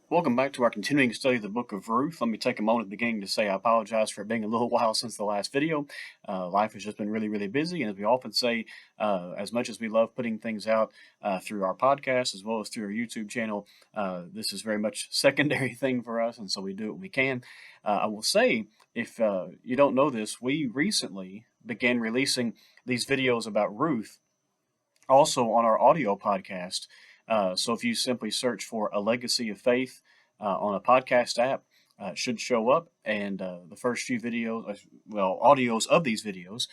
Welcome back to our continuing study of the book of Ruth. Let me take a moment at the beginning to say I apologize for it being a little while since the last video. Life has just been really, really busy, and as we often say, as much as we love putting things out through our podcast as well as through our YouTube channel, this is very much a secondary thing for us, and so we do what we can. I will say, if you don't know this, we recently began releasing these videos about Ruth also on our audio podcast. So if you simply search for A Legacy of Faith on a podcast app, it should show up. And the first few videos, audios of these videos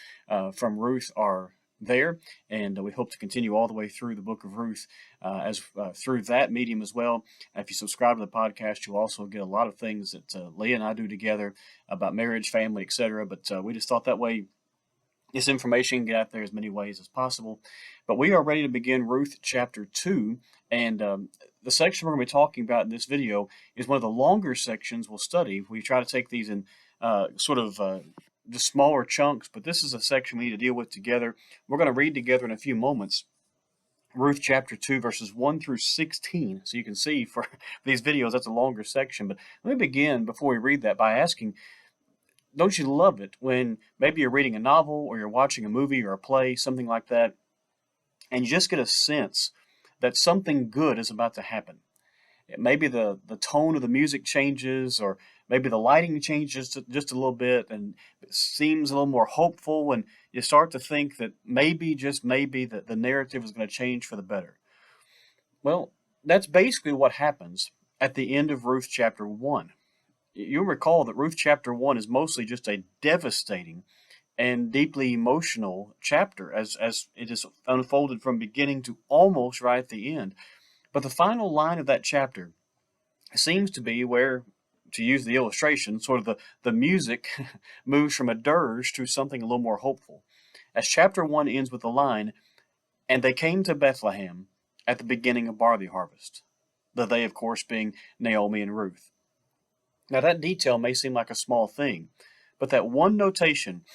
from Ruth are there. And we hope to continue all the way through the book of Ruth as through that medium as well. If you subscribe to the podcast, you'll also get a lot of things that Leah and I do together about marriage, family, etc. But we just thought that way this information can get out there as many ways as possible. But we are ready to begin Ruth chapter 2. And the section we're going to be talking about in this video is one of the longer sections we'll study. We try to take these in just smaller chunks, but this is a section we need to deal with together. We're going to read together in a few moments Ruth chapter 2, verses 1 through 16. So you can see for these videos, that's a longer section. But let me begin before we read that by asking, don't you love it when maybe you're reading a novel or you're watching a movie or a play, something like that, and you just get a sense that something good is about to happen? Maybe the tone of the music changes, or maybe the lighting changes just a little bit, and it seems a little more hopeful, and you start to think that maybe, just maybe, that the narrative is going to change for the better. Well, that's basically what happens at the end of Ruth chapter 1. You'll recall that Ruth chapter 1 is mostly just a devastating and deeply emotional chapter as it is unfolded from beginning to almost right at the end. But the final line of that chapter seems to be where, to use the illustration, sort of the music moves from a dirge to something a little more hopeful. As chapter 1 ends with the line, "And they came to Bethlehem at the beginning of barley harvest." The they, of course, being Naomi and Ruth. Now, that detail may seem like a small thing, but that one notation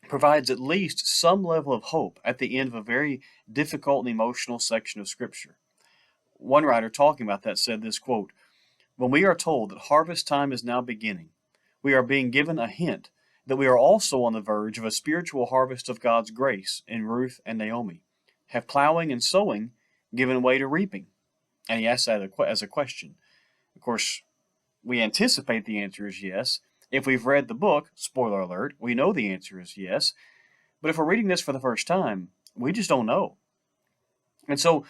provides at least some level of hope at the end of a very difficult and emotional section of Scripture. One writer talking about that said this, quote, "When we are told that harvest time is now beginning, we are being given a hint that we are also on the verge of a spiritual harvest of God's grace in Ruth and Naomi. Have plowing and sowing given way to reaping?" And he asks that as a question. Of course, we anticipate the answer is yes. If we've read the book, spoiler alert, we know the answer is yes. But if we're reading this for the first time, we just don't know. And so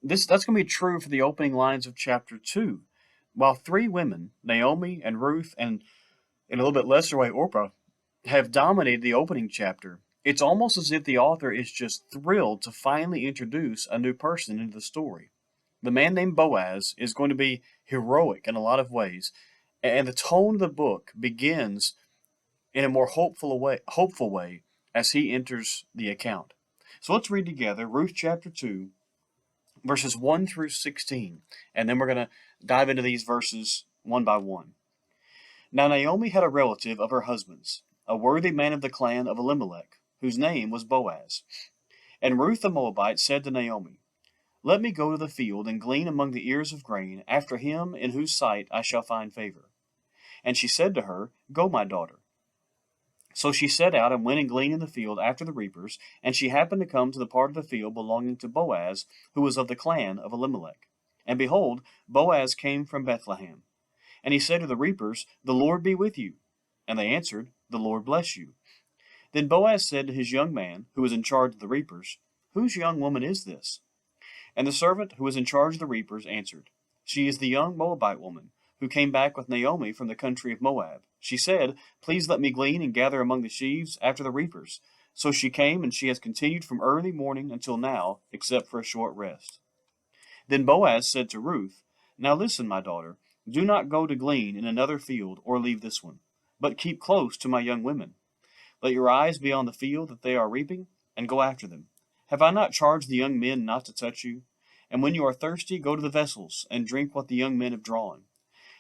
that's going to be true for the opening lines of chapter 2. While three women, Naomi and Ruth and in a little bit lesser way Orpah, have dominated the opening chapter, it's almost as if the author is just thrilled to finally introduce a new person into the story. The man named Boaz is going to be heroic in a lot of ways, and the tone of the book begins in a more hopeful way as he enters the account. So let's read together Ruth chapter 2, verses 1 through 16, and then we're going to dive into these verses one by one. Now Naomi had a relative of her husband's, a worthy man of the clan of Elimelech, whose name was Boaz. And Ruth the Moabite said to Naomi, "Let me go to the field and glean among the ears of grain after him in whose sight I shall find favor." And she said to her, "Go, my daughter." So she set out and went and gleaned in the field after the reapers, and she happened to come to the part of the field belonging to Boaz, who was of the clan of Elimelech. And behold, Boaz came from Bethlehem. And he said to the reapers, "The Lord be with you." And they answered, "The Lord bless you." Then Boaz said to his young man, who was in charge of the reapers, "Whose young woman is this?" And the servant who was in charge of the reapers answered, "She is the young Moabite woman, who came back with Naomi from the country of Moab. She said, 'Please let me glean and gather among the sheaves after the reapers.' So she came, and she has continued from early morning until now, except for a short rest." Then Boaz said to Ruth, "Now listen, my daughter, do not go to glean in another field or leave this one, but keep close to my young women. Let your eyes be on the field that they are reaping, and go after them. Have I not charged the young men not to touch you? And when you are thirsty, go to the vessels, and drink what the young men have drawn."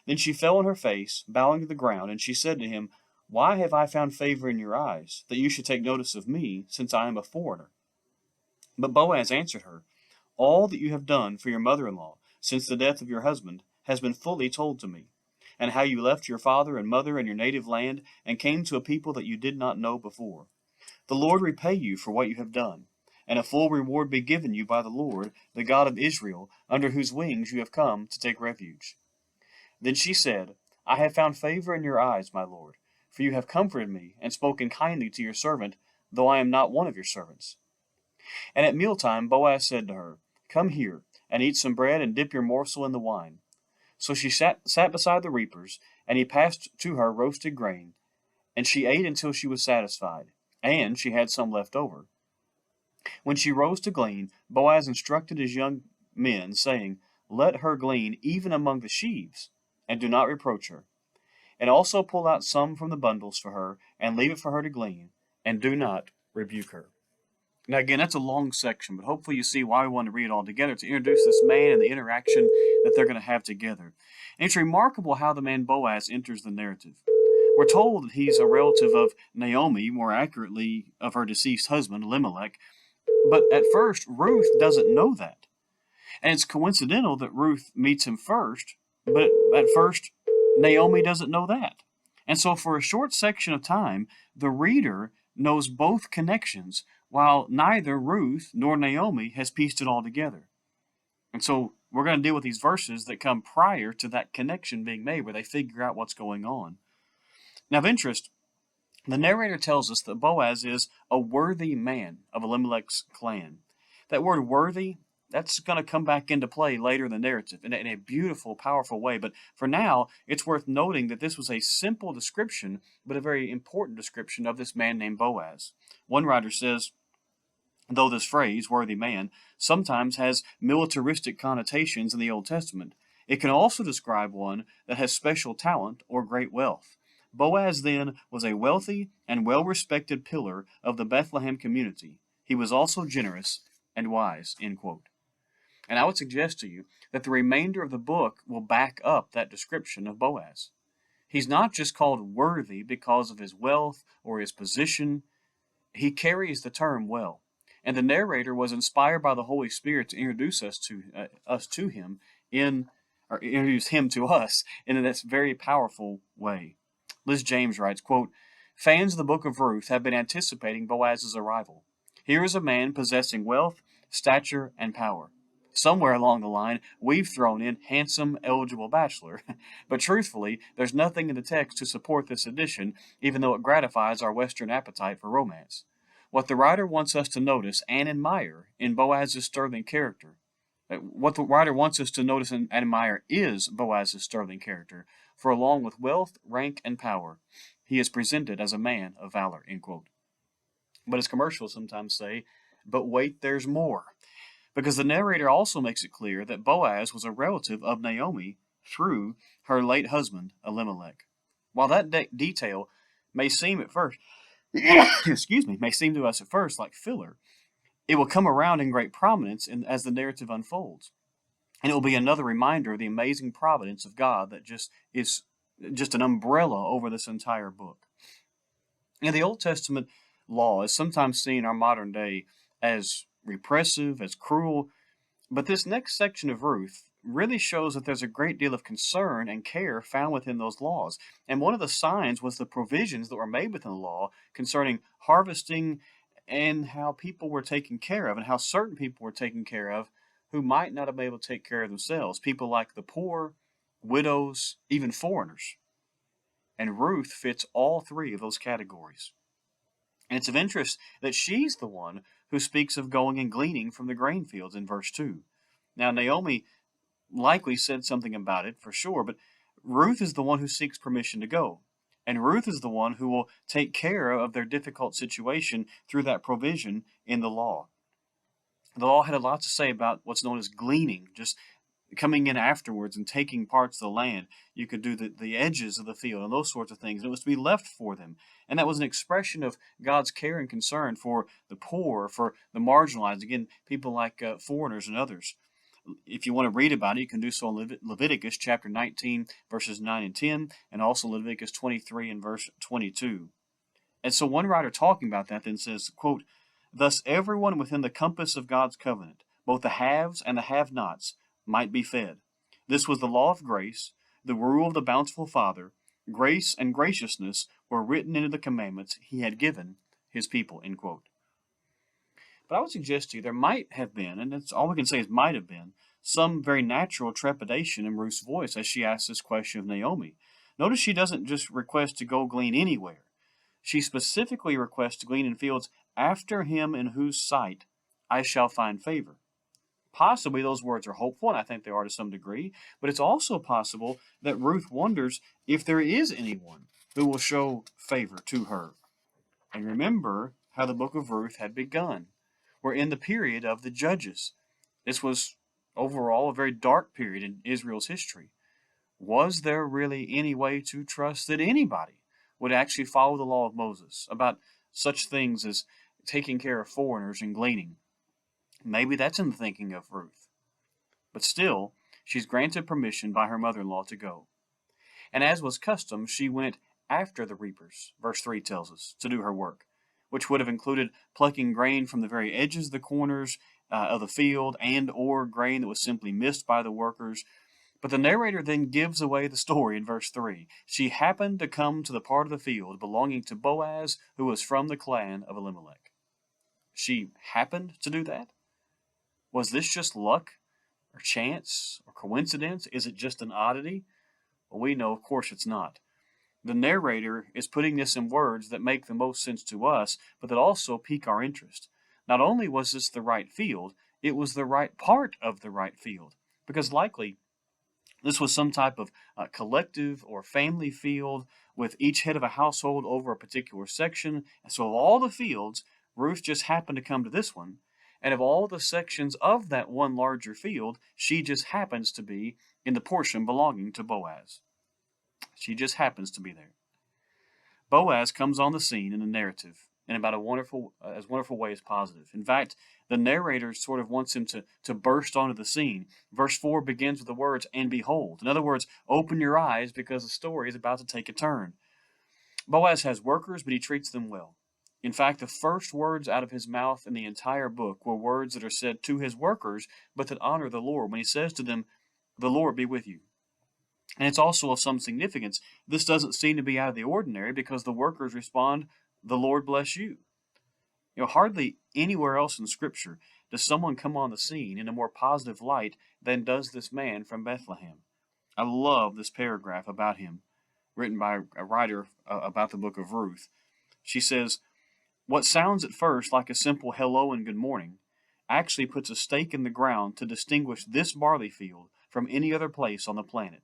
Then she fell on her face, bowing to the ground, and she said to him, "Why have I found favor in your eyes, that you should take notice of me, since I am a foreigner?" But Boaz answered her, "All that you have done for your mother-in-law, since the death of your husband, has been fully told to me, and how you left your father and mother and your native land and came to a people that you did not know before. The Lord repay you for what you have done, and a full reward be given you by the Lord, the God of Israel, under whose wings you have come to take refuge." Then she said, "I have found favor in your eyes, my lord, for you have comforted me and spoken kindly to your servant, though I am not one of your servants." And at mealtime Boaz said to her, "Come here, and eat some bread, and dip your morsel in the wine." So she sat beside the reapers, and he passed to her roasted grain, and she ate until she was satisfied, and she had some left over. When she rose to glean, Boaz instructed his young men, saying, "Let her glean even among the sheaves, and do not reproach her. And also pull out some from the bundles for her, and leave it for her to glean, and do not rebuke her." Now, again, that's a long section, but hopefully you see why we want to read it all together, to introduce this man and the interaction that they're going to have together. And it's remarkable how the man Boaz enters the narrative. We're told that he's a relative of Naomi, more accurately, of her deceased husband, Elimelech, but at first, Ruth doesn't know that. And it's coincidental that Ruth meets him first, but at first, Naomi doesn't know that. And so, for a short section of time, the reader knows both connections, while neither Ruth nor Naomi has pieced it all together. And so, we're going to deal with these verses that come prior to that connection being made, where they figure out what's going on. Now, of interest, the narrator tells us that Boaz is a worthy man of Elimelech's clan. That word worthy, that's going to come back into play later in the narrative in a beautiful, powerful way. But for now, it's worth noting that this was a simple description, but a very important description of this man named Boaz. One writer says, though this phrase, worthy man, sometimes has militaristic connotations in the Old Testament, it can also describe one that has special talent or great wealth. Boaz then was a wealthy and well-respected pillar of the Bethlehem community. He was also generous and wise, end quote. And I would suggest to you that the remainder of the book will back up that description of Boaz. He's not just called worthy because of his wealth or his position. He carries the term well. And the narrator was inspired by the Holy Spirit to introduce us to him or introduce him to us in this very powerful way. Liz James writes, quote, "Fans of the book of Ruth have been anticipating Boaz's arrival. Here is a man possessing wealth, stature, and power. Somewhere along the line, we've thrown in handsome, eligible bachelor. But truthfully, there's nothing in the text to support this addition, even though it gratifies our Western appetite for romance. What the writer wants us to notice and admire in Boaz's sterling character, what the writer wants us to notice and admire is Boaz's sterling character, for along with wealth, rank, and power, he is presented as a man of valor," end quote. But as commercials sometimes say, but wait, there's more. Because the narrator also makes it clear that Boaz was a relative of Naomi through her late husband, Elimelech. While that detail may seem at first, may seem to us at first like filler, it will come around in great prominence as the narrative unfolds. And it will be another reminder of the amazing providence of God that is just an umbrella over this entire book. And the Old Testament law is sometimes seen in our modern day as repressive, as cruel, but this next section of Ruth really shows that there's a great deal of concern and care found within those laws. And one of the signs was the provisions that were made within the law concerning harvesting and how people were taken care of, and how certain people were taken care of who might not have been able to take care of themselves. People like the poor, widows, even foreigners. And Ruth fits all three of those categories. And it's of interest that she's the one who speaks of going and gleaning from the grain fields in verse 2. Now, Naomi likely said something about it for sure, but Ruth is the one who seeks permission to go. And Ruth is the one who will take care of their difficult situation through that provision in the law. The law had a lot to say about what's known as gleaning, just coming in afterwards and taking parts of the land. You could do the edges of the field and those sorts of things. And it was to be left for them. And that was an expression of God's care and concern for the poor, for the marginalized, again, people like foreigners and others. If you want to read about it, you can do so in Leviticus chapter 19, verses 9 and 10, and also Leviticus 23 and verse 22. And so one writer talking about that then says, quote, "Thus everyone within the compass of God's covenant, both the haves and the have-nots, might be fed. This was the law of grace, the rule of the bountiful Father. Grace and graciousness were written into the commandments he had given his people, end quote. But I would suggest to you there might have been, and that's all we can say is might have been, some very natural trepidation in Ruth's voice as she asks this question of Naomi. Notice she doesn't just request to go glean anywhere. She specifically requests to glean in fields after him in whose sight I shall find favor. Possibly those words are hopeful, and I think they are to some degree, but it's also possible that Ruth wonders if there is anyone who will show favor to her. And remember how the book of Ruth had begun. We're in the period of the judges. This was overall a very dark period in Israel's history. Was there really any way to trust that anybody would actually follow the law of Moses about such things as taking care of foreigners and gleaning? Maybe that's in the thinking of Ruth. But still, she's granted permission by her mother-in-law to go. And as was custom, she went after the reapers, verse 3 tells us, to do her work, which would have included plucking grain from the very edges of the corners of the field and or grain that was simply missed by the workers. But the narrator then gives away the story in verse 3. She happened to come to the part of the field belonging to Boaz, who was from the clan of Elimelech. She happened to do that? Was this just luck or chance or coincidence? Is it just an oddity? Well, we know, of course, it's not. The narrator is putting this in words that make the most sense to us, but that also pique our interest. Not only was this the right field, it was the right part of the right field, because likely this was some type of collective or family field with each head of a household over a particular section. And so of all the fields, Ruth just happened to come to this one. And of all the sections of that one larger field, she just happens to be in the portion belonging to Boaz. She just happens to be there. Boaz comes on the scene in the narrative in about as wonderful way as positive. In fact, the narrator sort of wants him to burst onto the scene. Verse 4 begins with the words, and behold. In other words, open your eyes because the story is about to take a turn. Boaz has workers, but he treats them well. In fact, the first words out of his mouth in the entire book were words that are said to his workers, but that honor the Lord. When he says to them, the Lord be with you. And it's also of some significance. This doesn't seem to be out of the ordinary because the workers respond, the Lord bless you. Hardly anywhere else in Scripture does someone come on the scene in a more positive light than does this man from Bethlehem. I love this paragraph about him, written by a writer about the book of Ruth. She says, what sounds at first like a simple hello and good morning actually puts a stake in the ground to distinguish this barley field from any other place on the planet.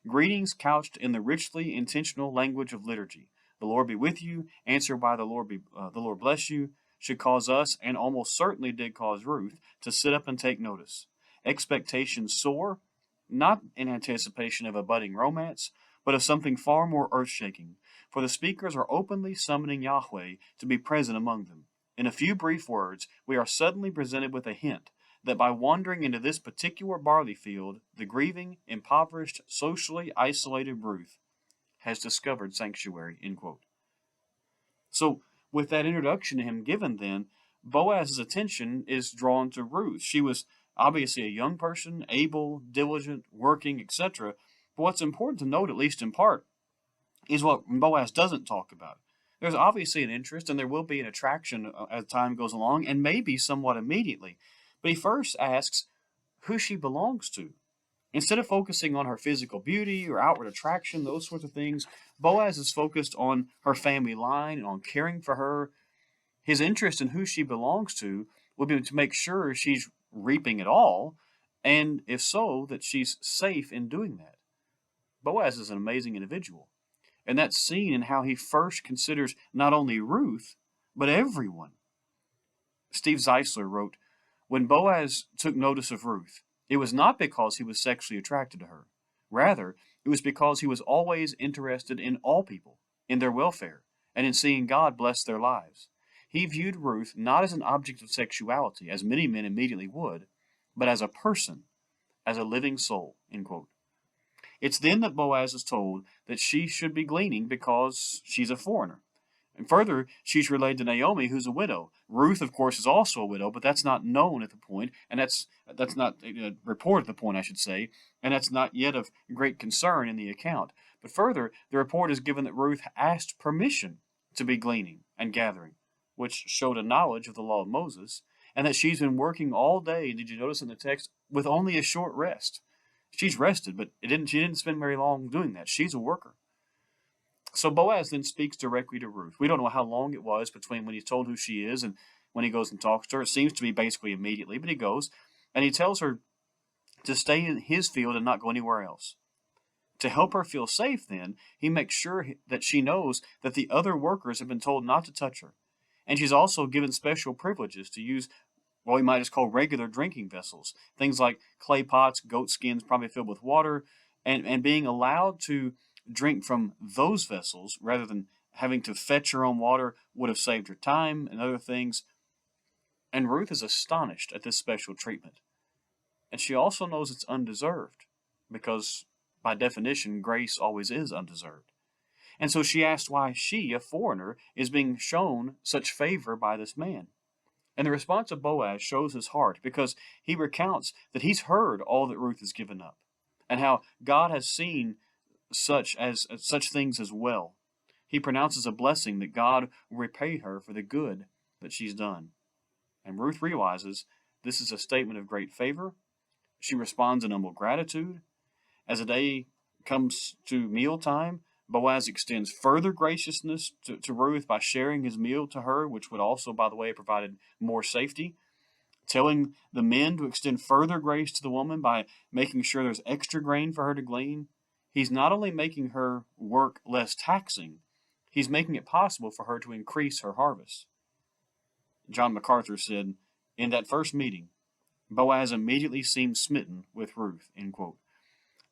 Greetings couched in the richly intentional language of liturgy. The Lord be with you, answered by the Lord bless you, should cause us, and almost certainly did cause Ruth, to sit up and take notice. Expectations soar, not in anticipation of a budding romance, but of something far more earth-shaking, for the speakers are openly summoning Yahweh to be present among them. In a few brief words, we are suddenly presented with a hint that by wandering into this particular barley field, the grieving, impoverished, socially isolated Ruth has discovered sanctuary, end quote. So, with that introduction to him given then, Boaz's attention is drawn to Ruth. She was obviously a young person, able, diligent, working, etc. But what's important to note, at least in part, is what Boaz doesn't talk about. There's obviously an interest, and there will be an attraction as time goes along, and maybe somewhat immediately. But he first asks who she belongs to. Instead of focusing on her physical beauty or outward attraction, those sorts of things, Boaz is focused on her family line and on caring for her. His interest in who she belongs to would be to make sure she's reaping it all, and if so, that she's safe in doing that. Boaz is an amazing individual, and that's seen in how he first considers not only Ruth, but everyone. Steve Zeisler wrote, when Boaz took notice of Ruth, it was not because he was sexually attracted to her. Rather, it was because he was always interested in all people, in their welfare, and in seeing God bless their lives. He viewed Ruth not as an object of sexuality, as many men immediately would, but as a person, as a living soul, end quote. It's then that Boaz is told that she should be gleaning because she's a foreigner. And further, she's related to Naomi, who's a widow. Ruth, of course, is also a widow, but that's not known at the point, and that's not reported at the point, I should say, and that's not yet of great concern in the account. But further, the report is given that Ruth asked permission to be gleaning and gathering, which showed a knowledge of the law of Moses, and that she's been working all day. Did you notice in the text with only a short rest? She's rested, but she didn't spend very long doing that. She's a worker. So Boaz then speaks directly to Ruth. We don't know how long it was between when he's told who she is and when he goes and talks to her. It seems to be basically immediately, but he goes and he tells her to stay in his field and not go anywhere else. To help her feel safe, then, he makes sure that she knows that the other workers have been told not to touch her. And she's also given special privileges to use what we might just call regular drinking vessels. Things like clay pots, goat skins probably filled with water, and being allowed to drink from those vessels rather than having to fetch her own water would have saved her time and other things. And Ruth is astonished at this special treatment. And she also knows it's undeserved because, by definition, grace always is undeserved. And so she asks why she, a foreigner, is being shown such favor by this man. And the response of Boaz shows his heart because he recounts that he's heard all that Ruth has given up and how God has seen such things as well. He pronounces a blessing that God will repay her for the good that she's done. And Ruth realizes this is a statement of great favor. She responds in humble gratitude. As the day comes to mealtime, Boaz extends further graciousness to Ruth by sharing his meal to her, which would also, by the way, have provided more safety. Telling the men to extend further grace to the woman by making sure there's extra grain for her to glean. He's not only making her work less taxing, he's making it possible for her to increase her harvest. John MacArthur said, in that first meeting, Boaz immediately seemed smitten with Ruth, end quote.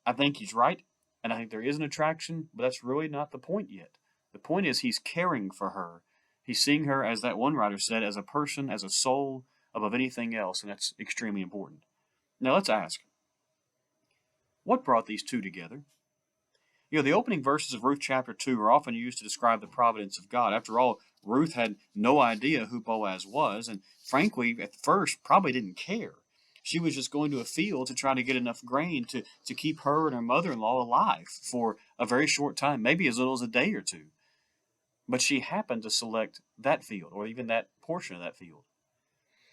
I think he's right, and I think there is an attraction, but that's really not the point yet. The point is he's caring for her. He's seeing her, as that one writer said, as a person, as a soul, above anything else, and that's extremely important. Now let's ask, what brought these two together? The opening verses of Ruth chapter 2 are often used to describe the providence of God. After all, Ruth had no idea who Boaz was, and frankly, at first, probably didn't care. She was just going to a field to try to get enough grain to keep her and her mother-in-law alive for a very short time, maybe as little as a day or two. But she happened to select that field, or even that portion of that field.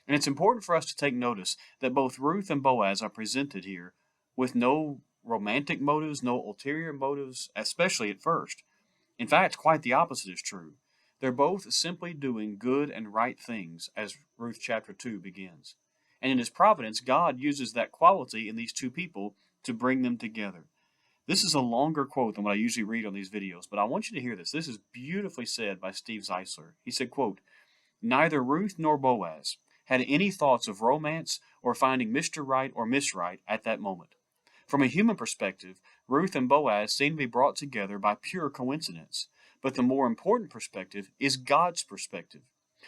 And it's important for us to take notice that both Ruth and Boaz are presented here with no romantic motives, no ulterior motives, especially at first. In fact, quite the opposite is true. They're both simply doing good and right things, as Ruth chapter 2 begins. And in his providence, God uses that quality in these two people to bring them together. This is a longer quote than what I usually read on these videos, but I want you to hear this. This is beautifully said by Steve Zeisler. He said, quote, neither Ruth nor Boaz had any thoughts of romance or finding Mr. Right or Miss Right at that moment. From a human perspective, Ruth and Boaz seem to be brought together by pure coincidence. But the more important perspective is God's perspective.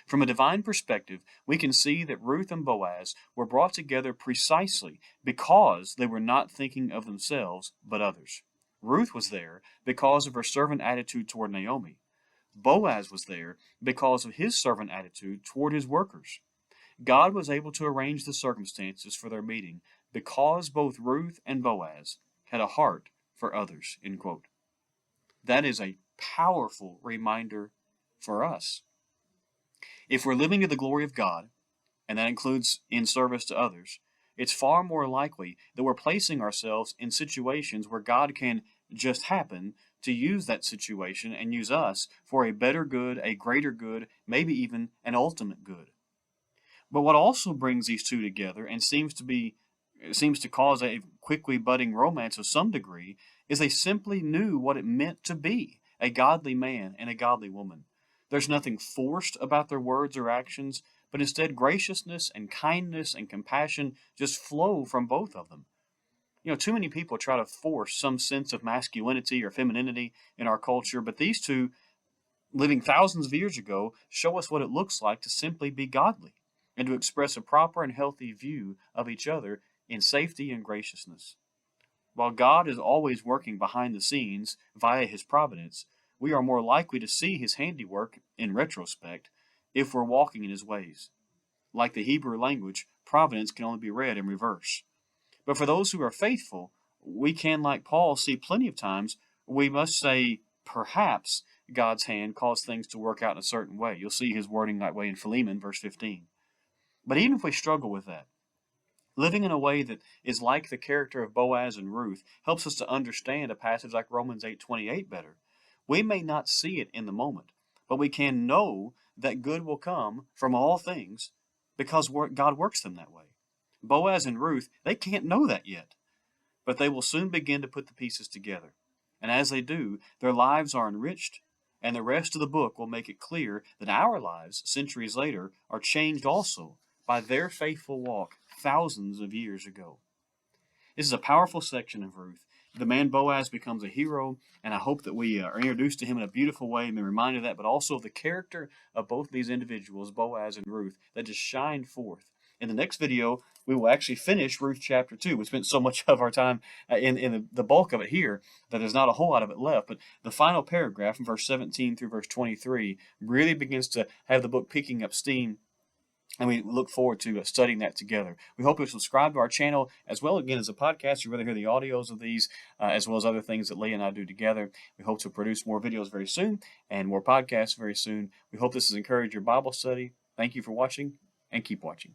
From a divine perspective, we can see that Ruth and Boaz were brought together precisely because they were not thinking of themselves but others. Ruth was there because of her servant attitude toward Naomi. Boaz was there because of his servant attitude toward his workers. God was able to arrange the circumstances for their meeting because both Ruth and Boaz had a heart for others, end quote. That is a powerful reminder for us. If we're living to the glory of God, and that includes in service to others, it's far more likely that we're placing ourselves in situations where God can just happen to use that situation and use us for a better good, a greater good, maybe even an ultimate good. But what also brings these two together and seems to cause a quickly budding romance of some degree is they simply knew what it meant to be a godly man and a godly woman. There's nothing forced about their words or actions, but instead graciousness and kindness and compassion just flow from both of them. Too many people try to force some sense of masculinity or femininity in our culture, but these two, living thousands of years ago, show us what it looks like to simply be godly and to express a proper and healthy view of each other in safety and graciousness. While God is always working behind the scenes via his providence, we are more likely to see his handiwork in retrospect if we're walking in his ways. Like the Hebrew language, providence can only be read in reverse. But for those who are faithful, we can, like Paul, see plenty of times we must say, perhaps God's hand caused things to work out in a certain way. You'll see his wording that way in Philemon, verse 15. But even if we struggle with that, living in a way that is like the character of Boaz and Ruth helps us to understand a passage like Romans 8:28 better. We may not see it in the moment, but we can know that good will come from all things because God works them that way. Boaz and Ruth, they can't know that yet, but they will soon begin to put the pieces together. And as they do, their lives are enriched, and the rest of the book will make it clear that our lives, centuries later, are changed also by their faithful walk thousands of years ago. This is a powerful section of Ruth. The man Boaz becomes a hero, and I hope that we are introduced to him in a beautiful way and be reminded of that, but also of the character of both these individuals, Boaz and Ruth, that just shine forth. In the next video, we will actually finish Ruth chapter 2. We spent so much of our time in the bulk of it here that there's not a whole lot of it left, but the final paragraph from verse 17 through verse 23 really begins to have the book picking up steam, and we look forward to studying that together. We hope you'll subscribe to our channel as well, again, as a podcast. You'd rather hear the audios of these as well as other things that Leah and I do together. We hope to produce more videos very soon and more podcasts very soon. We hope this has encouraged your Bible study. Thank you for watching, and keep watching.